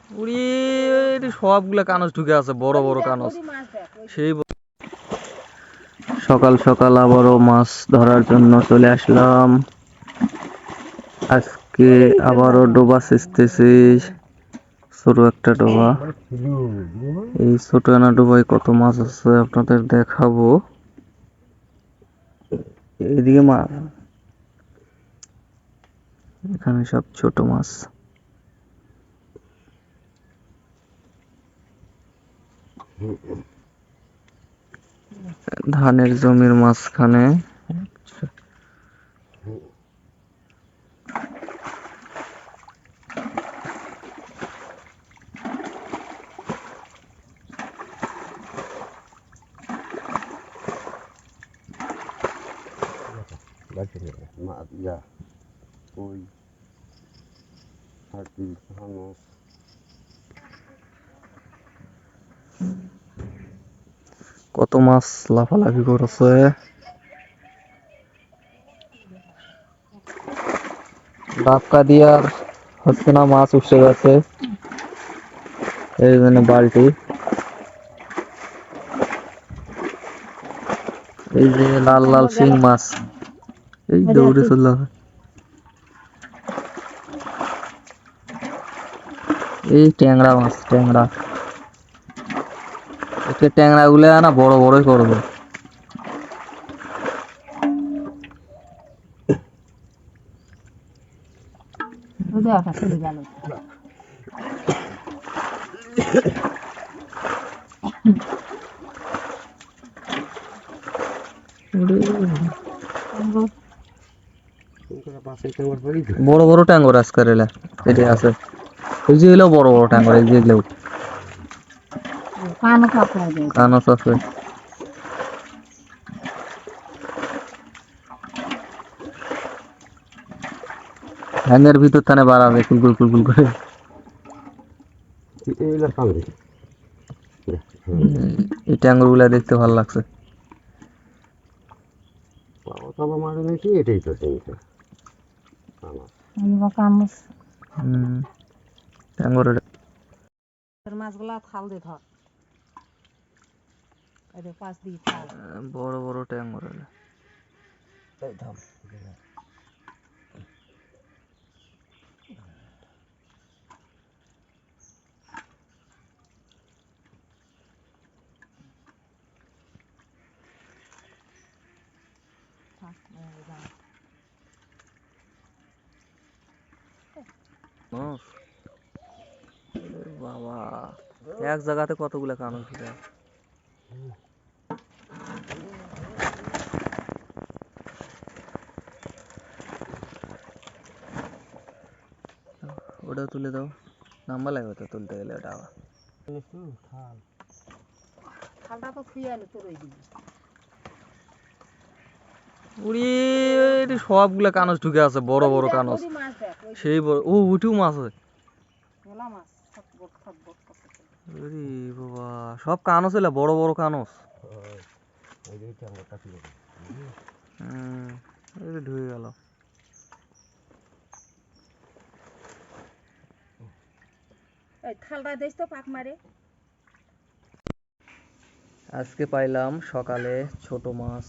উড়ি সবগুলা কানস ঢুকে আছে, বড় বড় কানস। সেই সকাল সকাল আবারও মাছ ধরার জন্য চলে আসলাম। আজকে আবারও ডোবা সেচতেছি, ছোট একটা ডোবা। এই ছোট আনা ডোবায় কত মাছ আছে আপনাদের দেখাবো। এদিকে মাছ, এখানে সব ছোট মাছ। ধানের জমির মাঝখানে কত মাছ লাফালাফি করছে। ডাক্কা দিয়ার হচ্ছে না, মাছ উঠে গেছে। এই জন্য বালতি, এই যে লাল লাল শিং মাছ, এই দৌড়ে চলল। এই ট্যাংরা মাছ, ট্যাংরা। একে ট্যাংরা গুলো না বড় বড়ই করবে। বড় বড় ট্যাঙ্গর আজকাল এলা এটি আছে। ওই যে এলো বড় বড় ট্যাঙ্গর, এই যে এগুলো কানস আছে। হ্যাঙ্গের ভিতর থানে বাড়াবে কুলকুল কুলকুল করে। এই ট্যাঙ্গর গুলা দেখতে ভালো লাগছে। মাছগুলা থাল দিয়ে ধর, পাঁচ দিয়ে থাল। বড় বড় ট্যাঙ্গর। বাবা, এক জায়গাতে কতগুলা কানস ঢুকে আছে। ওটা তুলে দাও, নাম্বার লাগবে তো তুলতে গেলে। ওটা আবার থালটা তো খুঁয়ে আলো তোর ওই দিকে। উড়ি সবগুলা কানস ঢুকে আছে, বড় বড় কানস। সেই বড়, ও উঠেও মাছ আছে। বাবা, সব কানস এলা বড় বড় কানস। ঢুকে গেল। থালটা দিস তো পাক মারে। আজকে পাইলাম সকালে ছোট মাছ।